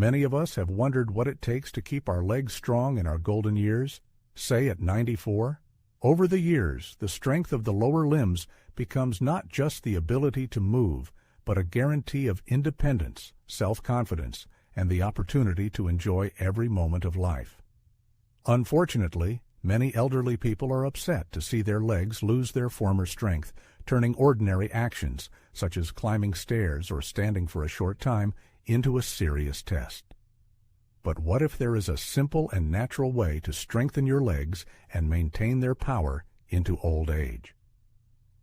Many of us have wondered what it takes to keep our legs strong in our golden years, say at 94. Over the years, the strength of the lower limbs becomes not just the ability to move, but a guarantee of independence, self-confidence, and the opportunity to enjoy every moment of life. Unfortunately, many elderly people are upset to see their legs lose their former strength, turning ordinary actions, such as climbing stairs or standing for a short time, into a serious test. But what if there is a simple and natural way to strengthen your legs and maintain their power into old age?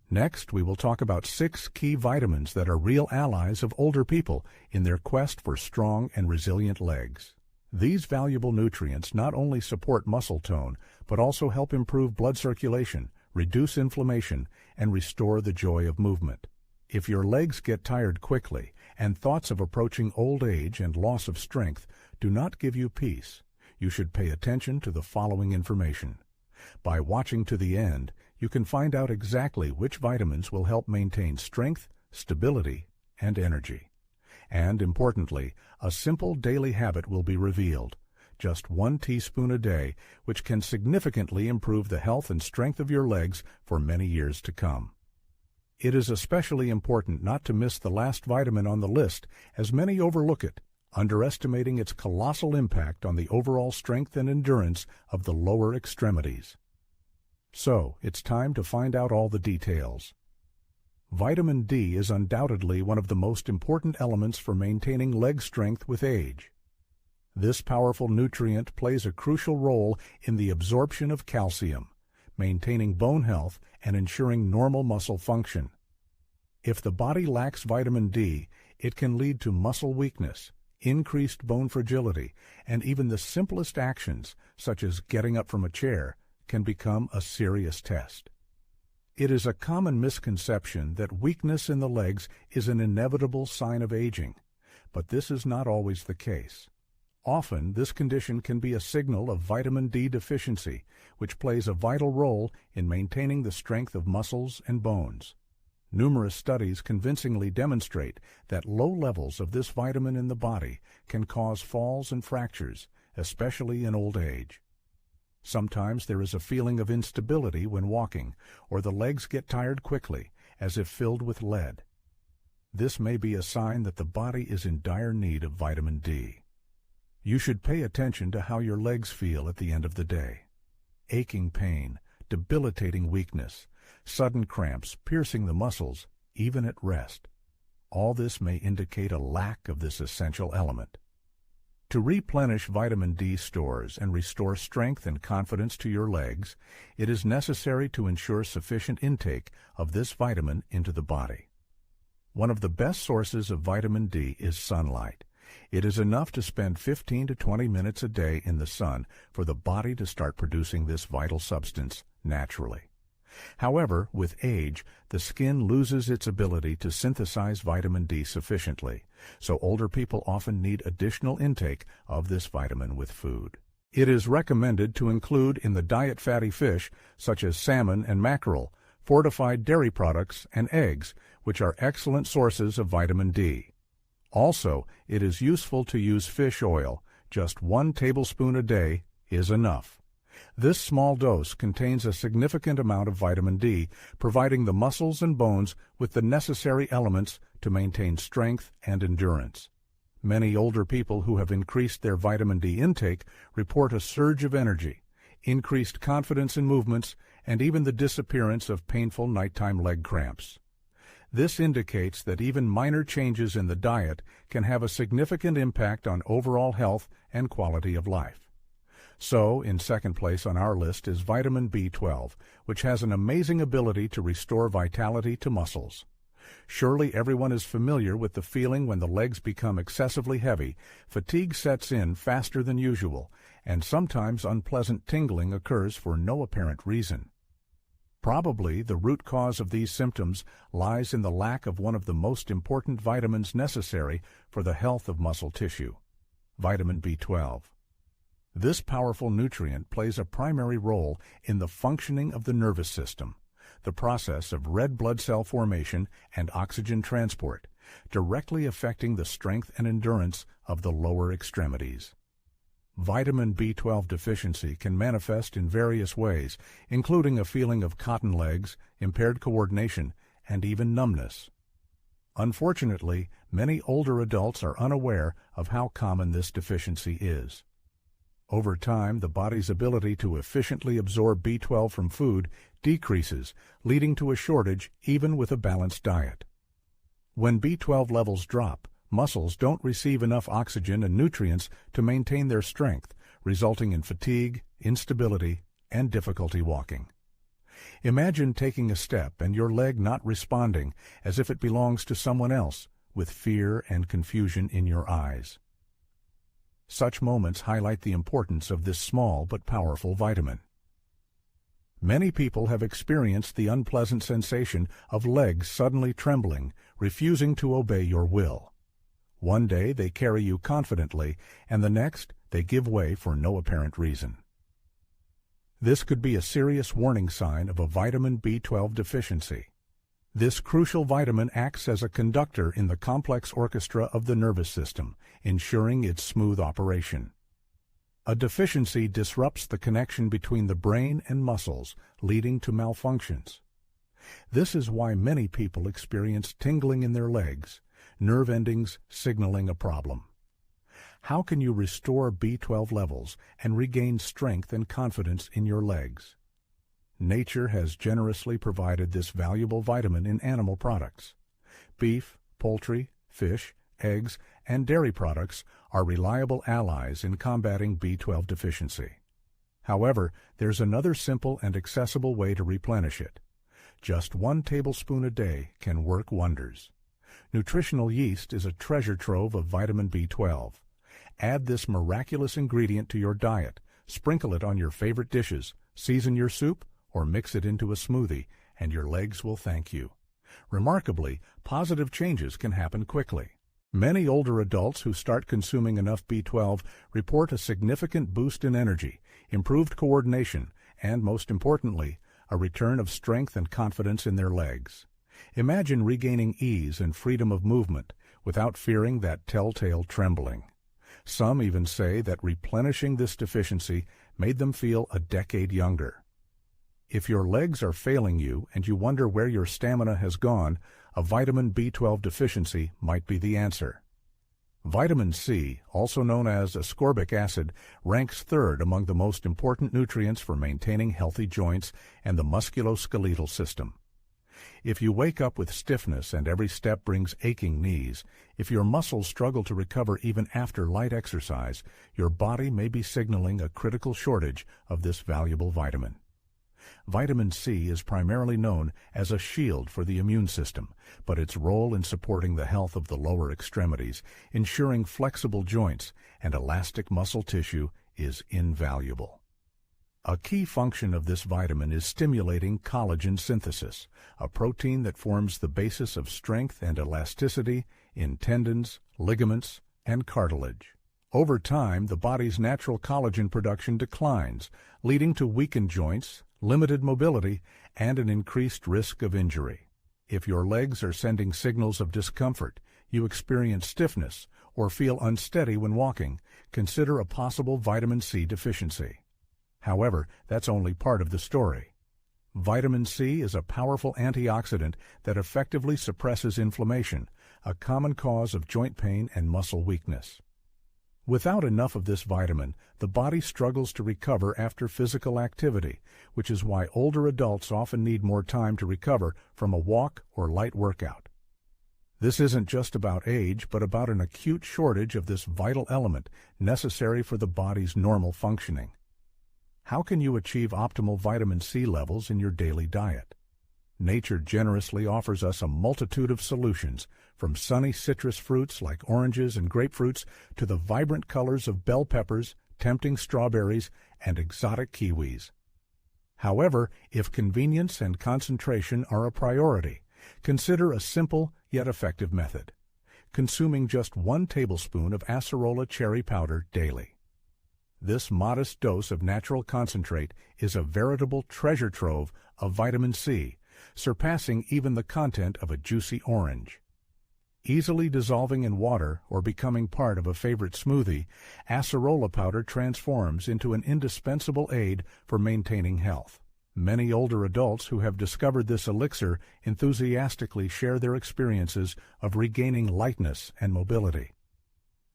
Next, we will talk about 6 key vitamins that are real allies of older people in their quest for strong and resilient legs. These valuable nutrients not only support muscle tone, but also help improve blood circulation, reduce inflammation, and restore the joy of movement. If your legs get tired quickly, and thoughts of approaching old age and loss of strength do not give you peace, you should pay attention to the following information. By watching to the end, you can find out exactly which vitamins will help maintain strength, stability, and energy. And importantly, a simple daily habit will be revealed, just 1 teaspoon a day, which can significantly improve the health and strength of your legs for many years to come. It is especially important not to miss the last vitamin on the list, as many overlook it, underestimating its colossal impact on the overall strength and endurance of the lower extremities. So, it's time to find out all the details. Vitamin D is undoubtedly one of the most important elements for maintaining leg strength with age. This powerful nutrient plays a crucial role in the absorption of calcium, maintaining bone health, and ensuring normal muscle function. If the body lacks vitamin D, it can lead to muscle weakness, increased bone fragility, and even the simplest actions, such as getting up from a chair, can become a serious test. It is a common misconception that weakness in the legs is an inevitable sign of aging, but this is not always the case. Often, this condition can be a signal of vitamin D deficiency, which plays a vital role in maintaining the strength of muscles and bones. Numerous studies convincingly demonstrate that low levels of this vitamin in the body can cause falls and fractures, especially in old age. Sometimes there is a feeling of instability when walking, or the legs get tired quickly, as if filled with lead. This may be a sign that the body is in dire need of vitamin D. You should pay attention to how your legs feel at the end of the day. Aching pain, debilitating weakness, sudden cramps piercing the muscles, even at rest. All this may indicate a lack of this essential element. To replenish vitamin D stores and restore strength and confidence to your legs, it is necessary to ensure sufficient intake of this vitamin into the body. One of the best sources of vitamin D is sunlight. It is enough to spend 15 to 20 minutes a day in the sun for the body to start producing this vital substance naturally. However, with age, the skin loses its ability to synthesize vitamin D sufficiently, so older people often need additional intake of this vitamin with food. It is recommended to include in the diet fatty fish, such as salmon and mackerel, fortified dairy products, and eggs, which are excellent sources of vitamin D. Also, it is useful to use fish oil. Just 1 tablespoon a day is enough. This small dose contains a significant amount of vitamin D, providing the muscles and bones with the necessary elements to maintain strength and endurance. Many older people who have increased their vitamin D intake report a surge of energy, increased confidence in movements, and even the disappearance of painful nighttime leg cramps. This indicates that even minor changes in the diet can have a significant impact on overall health and quality of life. So, in second place on our list is vitamin B12, which has an amazing ability to restore vitality to muscles. Surely everyone is familiar with the feeling when the legs become excessively heavy, fatigue sets in faster than usual, and sometimes unpleasant tingling occurs for no apparent reason. Probably the root cause of these symptoms lies in the lack of one of the most important vitamins necessary for the health of muscle tissue, vitamin B12. This powerful nutrient plays a primary role in the functioning of the nervous system, the process of red blood cell formation and oxygen transport, directly affecting the strength and endurance of the lower extremities. Vitamin B12 deficiency can manifest in various ways, including a feeling of cotton legs, impaired coordination, and even numbness. Unfortunately, many older adults are unaware of how common this deficiency is. Over time, the body's ability to efficiently absorb B12 from food decreases, leading to a shortage even with a balanced diet. When B12 levels drop, muscles don't receive enough oxygen and nutrients to maintain their strength, resulting in fatigue, instability, and difficulty walking. Imagine taking a step and your leg not responding as if it belongs to someone else, with fear and confusion in your eyes. Such moments highlight the importance of this small but powerful vitamin. Many people have experienced the unpleasant sensation of legs suddenly trembling, refusing to obey your will. One day they carry you confidently, and the next they give way for no apparent reason. This could be a serious warning sign of a vitamin B12 deficiency. This crucial vitamin acts as a conductor in the complex orchestra of the nervous system, ensuring its smooth operation. A deficiency disrupts the connection between the brain and muscles, leading to malfunctions. This is why many people experience tingling in their legs, nerve endings signaling a problem. How can you restore B12 levels and regain strength and confidence in your legs? Nature has generously provided this valuable vitamin in animal products. Beef, poultry, fish, eggs, and dairy products are reliable allies in combating B12 deficiency. However, there's another simple and accessible way to replenish it. Just 1 tablespoon a day can work wonders. Nutritional yeast is a treasure trove of vitamin B12. Add this miraculous ingredient to your diet, sprinkle it on your favorite dishes, season your soup, or mix it into a smoothie, and your legs will thank you. Remarkably, positive changes can happen quickly. Many older adults who start consuming enough B12 report a significant boost in energy, improved coordination, and most importantly, a return of strength and confidence in their legs. Imagine regaining ease and freedom of movement without fearing that telltale trembling. Some even say that replenishing this deficiency made them feel a decade younger. If your legs are failing you and you wonder where your stamina has gone, a vitamin B12 deficiency might be the answer. Vitamin C, also known as ascorbic acid, ranks third among the most important nutrients for maintaining healthy joints and the musculoskeletal system. If you wake up with stiffness and every step brings aching knees, if your muscles struggle to recover even after light exercise, your body may be signaling a critical shortage of this valuable vitamin. Vitamin C is primarily known as a shield for the immune system, but its role in supporting the health of the lower extremities, ensuring flexible joints and elastic muscle tissue, is invaluable. A key function of this vitamin is stimulating collagen synthesis, a protein that forms the basis of strength and elasticity in tendons, ligaments, and cartilage. Over time, the body's natural collagen production declines, leading to weakened joints, limited mobility, and an increased risk of injury. If your legs are sending signals of discomfort, you experience stiffness, or feel unsteady when walking, consider a possible vitamin C deficiency. However, that's only part of the story. Vitamin C is a powerful antioxidant that effectively suppresses inflammation, a common cause of joint pain and muscle weakness. Without enough of this vitamin, the body struggles to recover after physical activity, which is why older adults often need more time to recover from a walk or light workout. This isn't just about age, but about an acute shortage of this vital element necessary for the body's normal functioning. How can you achieve optimal vitamin C levels in your daily diet? Nature generously offers us a multitude of solutions, from sunny citrus fruits like oranges and grapefruits to the vibrant colors of bell peppers, tempting strawberries, and exotic kiwis. However, if convenience and concentration are a priority, consider a simple yet effective method: consuming just 1 tablespoon of acerola cherry powder daily. This modest dose of natural concentrate is a veritable treasure trove of vitamin C, surpassing even the content of a juicy orange. Easily dissolving in water or becoming part of a favorite smoothie, acerola powder transforms into an indispensable aid for maintaining health. Many older adults who have discovered this elixir enthusiastically share their experiences of regaining lightness and mobility.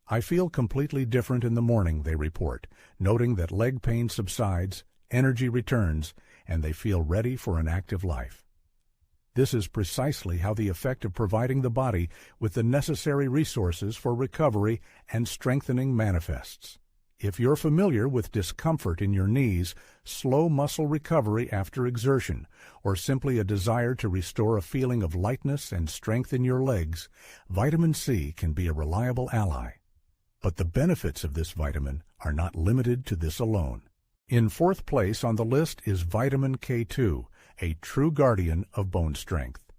"I feel completely different in the morning," they report, noting that leg pain subsides, energy returns, and they feel ready for an active life. This is precisely how the effect of providing the body with the necessary resources for recovery and strengthening manifests. If you're familiar with discomfort in your knees, slow muscle recovery after exertion, or simply a desire to restore a feeling of lightness and strength in your legs, vitamin C can be a reliable ally. But the benefits of this vitamin are not limited to this alone. In fourth place on the list is vitamin K2, a true guardian of bone strength.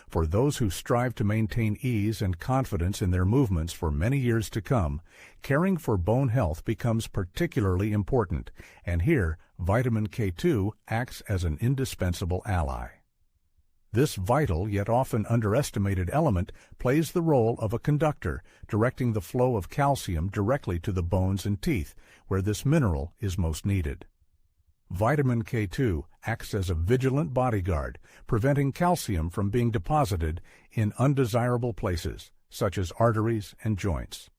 For those who strive to maintain ease and confidence in their movements for many years to come, caring for bone health becomes particularly important, and here vitamin K2 acts as an indispensable ally. This vital yet often underestimated element plays the role of a conductor, directing the flow of calcium directly to the bones and teeth, where this mineral is most needed. Vitamin K2 acts as a vigilant bodyguard, preventing calcium from being deposited in undesirable places, such as arteries and joints.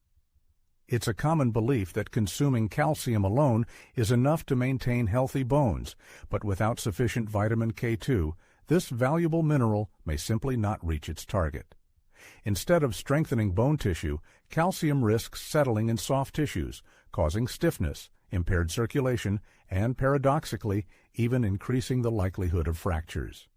It's a common belief that consuming calcium alone is enough to maintain healthy bones, but without sufficient vitamin K2, this valuable mineral may simply not reach its target. Instead of strengthening bone tissue, calcium risks settling in soft tissues, causing stiffness, impaired circulation, and paradoxically, even increasing the likelihood of fractures.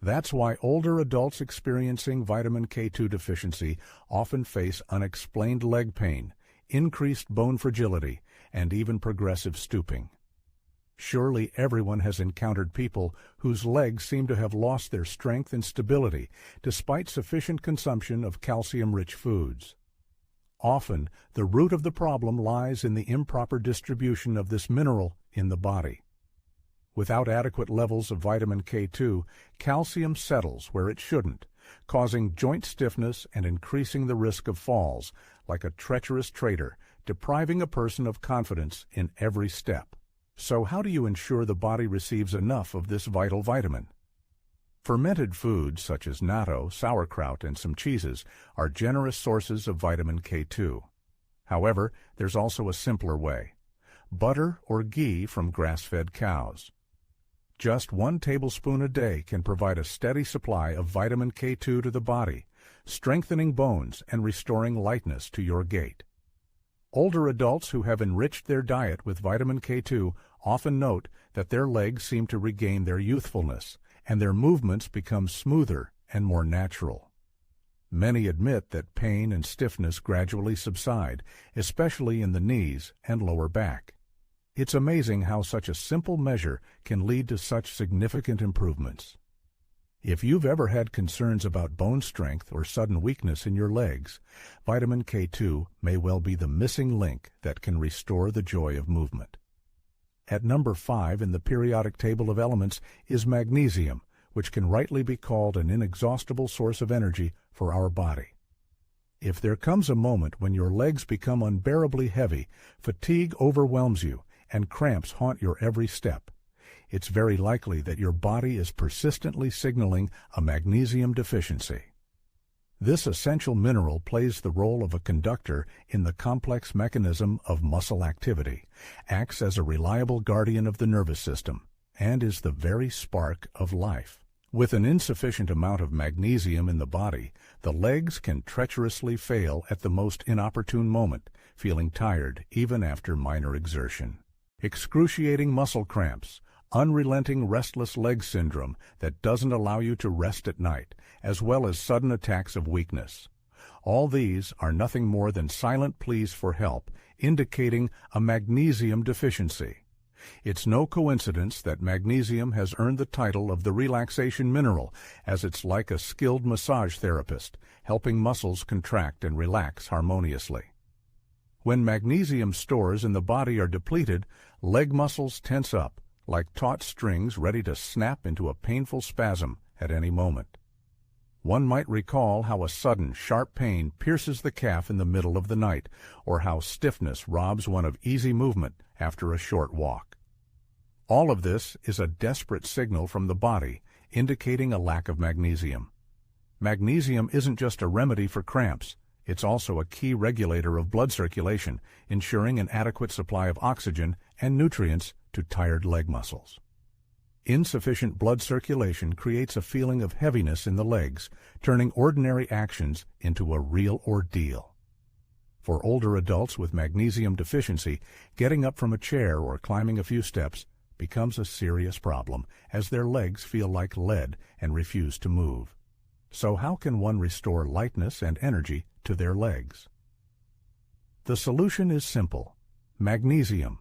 That's why older adults experiencing vitamin K2 deficiency often face unexplained leg pain, increased bone fragility, and even progressive stooping. Surely everyone has encountered people whose legs seem to have lost their strength and stability despite sufficient consumption of calcium-rich foods. Often, the root of the problem lies in the improper distribution of this mineral in the body. Without adequate levels of vitamin K2, calcium settles where it shouldn't, causing joint stiffness and increasing the risk of falls, like a treacherous traitor, depriving a person of confidence in every step. So how do you ensure the body receives enough of this vital vitamin? Fermented foods such as natto, sauerkraut, and some cheeses are generous sources of vitamin K2. However, there's also a simpler way: butter or ghee from grass-fed cows. Just 1 tablespoon a day can provide a steady supply of vitamin K2 to the body, strengthening bones and restoring lightness to your gait. Older adults who have enriched their diet with vitamin K2 often note that their legs seem to regain their youthfulness, and their movements become smoother and more natural. Many admit that pain and stiffness gradually subside, especially in the knees and lower back. It's amazing how such a simple measure can lead to such significant improvements. If you've ever had concerns about bone strength or sudden weakness in your legs, vitamin K2 may well be the missing link that can restore the joy of movement. At number 5 in the periodic table of elements is magnesium, which can rightly be called an inexhaustible source of energy for our body. If there comes a moment when your legs become unbearably heavy, fatigue overwhelms you, and cramps haunt your every step, it's very likely that your body is persistently signaling a magnesium deficiency. This essential mineral plays the role of a conductor in the complex mechanism of muscle activity, acts as a reliable guardian of the nervous system, and is the very spark of life. With an insufficient amount of magnesium in the body, the legs can treacherously fail at the most inopportune moment, feeling tired even after minor exertion. Excruciating muscle cramps, unrelenting restless leg syndrome that doesn't allow you to rest at night, as well as sudden attacks of weakness. All these are nothing more than silent pleas for help, indicating a magnesium deficiency. It's no coincidence that magnesium has earned the title of the relaxation mineral, as it's like a skilled massage therapist, helping muscles contract and relax harmoniously. When magnesium stores in the body are depleted, leg muscles tense up, like taut strings ready to snap into a painful spasm at any moment. One might recall how a sudden, sharp pain pierces the calf in the middle of the night, or how stiffness robs one of easy movement after a short walk. All of this is a desperate signal from the body, indicating a lack of magnesium. Magnesium isn't just a remedy for cramps, it's also a key regulator of blood circulation, ensuring an adequate supply of oxygen and nutrients to tired leg muscles. Insufficient blood circulation creates a feeling of heaviness in the legs, turning ordinary actions into a real ordeal. For older adults with magnesium deficiency, getting up from a chair or climbing a few steps becomes a serious problem, as their legs feel like lead and refuse to move. So how can one restore lightness and energy to their legs? The solution is simple: magnesium.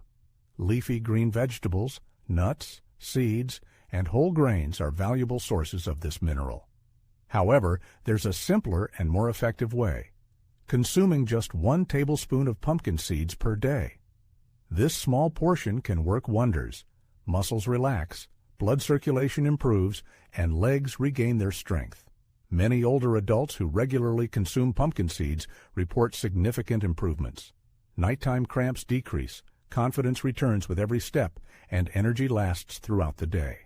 Leafy green vegetables, nuts, seeds, and whole grains are valuable sources of this mineral. However, there's a simpler and more effective way: consuming just 1 tablespoon of pumpkin seeds per day. This small portion can work wonders. Muscles relax, blood circulation improves, and legs regain their strength. Many older adults who regularly consume pumpkin seeds report significant improvements. Nighttime cramps decrease, confidence returns with every step, and energy lasts throughout the day.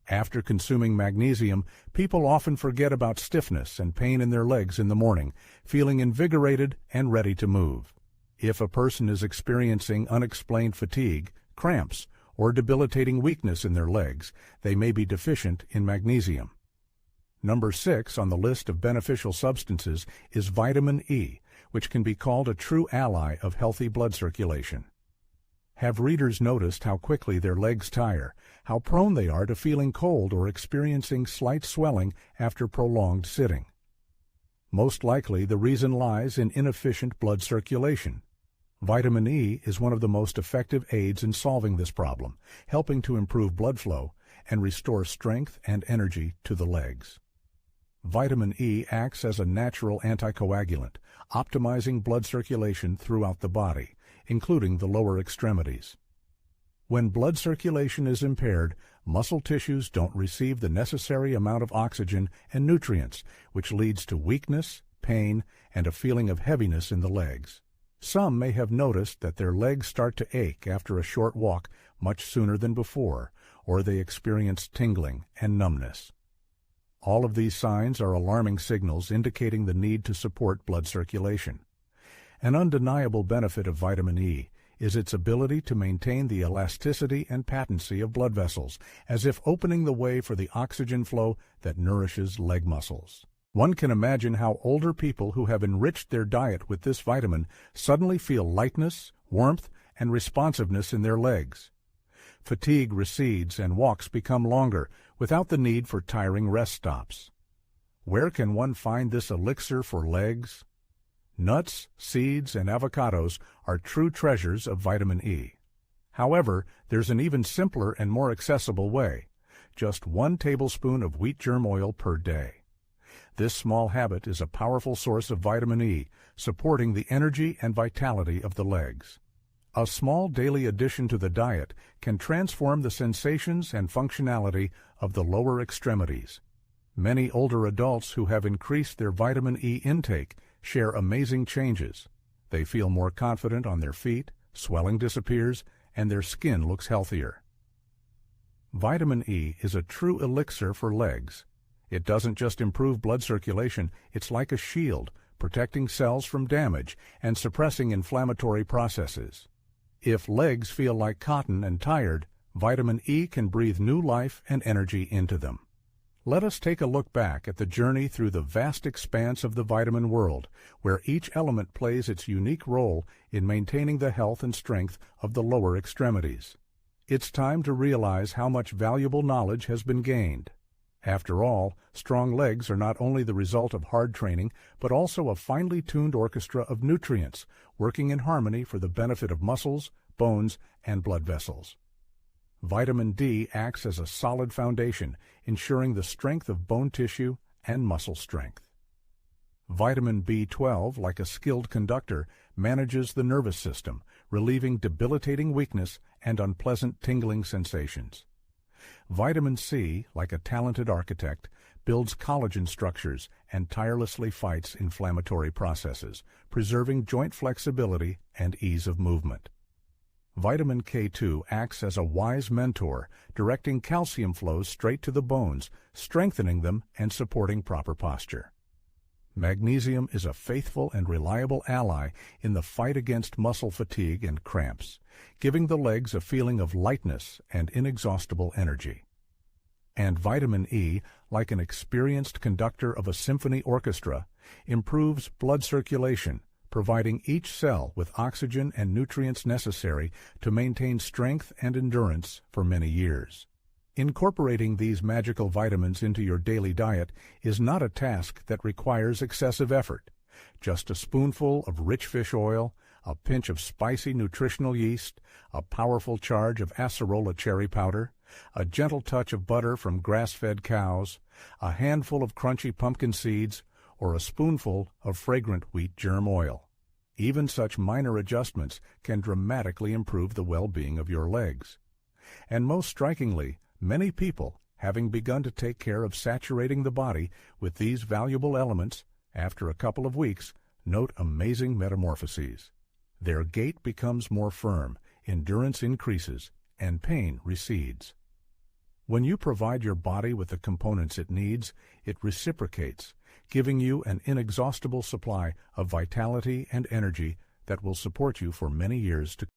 After consuming magnesium, people often forget about stiffness and pain in their legs in the morning, feeling invigorated and ready to move. If a person is experiencing unexplained fatigue, cramps, or debilitating weakness in their legs, they may be deficient in magnesium. Number 6 on the list of beneficial substances is vitamin E, which can be called a true ally of healthy blood circulation. Have readers noticed how quickly their legs tire, how prone they are to feeling cold or experiencing slight swelling after prolonged sitting? Most likely the reason lies in inefficient blood circulation. Vitamin E is one of the most effective aids in solving this problem, helping to improve blood flow and restore strength and energy to the legs. Vitamin E acts as a natural anticoagulant, optimizing blood circulation throughout the body, including the lower extremities. When blood circulation is impaired, muscle tissues don't receive the necessary amount of oxygen and nutrients, which leads to weakness, pain, and a feeling of heaviness in the legs. Some may have noticed that their legs start to ache after a short walk much sooner than before, or they experience tingling and numbness. All of these signs are alarming signals indicating the need to support blood circulation. An undeniable benefit of vitamin E is its ability to maintain the elasticity and patency of blood vessels, as if opening the way for the oxygen flow that nourishes leg muscles. One can imagine how older people who have enriched their diet with this vitamin suddenly feel lightness, warmth, and responsiveness in their legs. Fatigue recedes and walks become longer without the need for tiring rest stops. Where can one find this elixir for legs? Nuts, seeds, and avocados are true treasures of vitamin E. However, there's an even simpler and more accessible way: just 1 tablespoon of wheat germ oil per day. This small habit is a powerful source of vitamin E, supporting the energy and vitality of the legs. A small daily addition to the diet can transform the sensations and functionality of the lower extremities. Many older adults who have increased their vitamin E intake share amazing changes. They feel more confident on their feet, swelling disappears, and their skin looks healthier. Vitamin E is a true elixir for legs. It doesn't just improve blood circulation, it's like a shield, protecting cells from damage and suppressing inflammatory processes. If legs feel like cotton and tired, vitamin E can breathe new life and energy into them. Let us take a look back at the journey through the vast expanse of the vitamin world, where each element plays its unique role in maintaining the health and strength of the lower extremities. It's time to realize how much valuable knowledge has been gained. After all, strong legs are not only the result of hard training, but also a finely tuned orchestra of nutrients, working in harmony for the benefit of muscles, bones, and blood vessels. Vitamin D acts as a solid foundation, ensuring the strength of bone tissue and muscle strength. Vitamin B12, like a skilled conductor, manages the nervous system, relieving debilitating weakness and unpleasant tingling sensations. Vitamin C, like a talented architect, builds collagen structures, and tirelessly fights inflammatory processes, preserving joint flexibility and ease of movement. Vitamin K2 acts as a wise mentor, directing calcium flows straight to the bones, strengthening them and supporting proper posture. Magnesium is a faithful and reliable ally in the fight against muscle fatigue and cramps, giving the legs a feeling of lightness and inexhaustible energy. And vitamin E, like an experienced conductor of a symphony orchestra, improves blood circulation, providing each cell with oxygen and nutrients necessary to maintain strength and endurance for many years. Incorporating these magical vitamins into your daily diet is not a task that requires excessive effort. Just a spoonful of rich fish oil, a pinch of spicy nutritional yeast, a powerful charge of acerola cherry powder, a gentle touch of butter from grass-fed cows, a handful of crunchy pumpkin seeds, or a spoonful of fragrant wheat germ oil. Even such minor adjustments can dramatically improve the well-being of your legs. And most strikingly, many people, having begun to take care of saturating the body with these valuable elements, after a couple of weeks, note amazing metamorphoses. Their gait becomes more firm, endurance increases, and pain recedes. When you provide your body with the components it needs, it reciprocates, giving you an inexhaustible supply of vitality and energy that will support you for many years to come.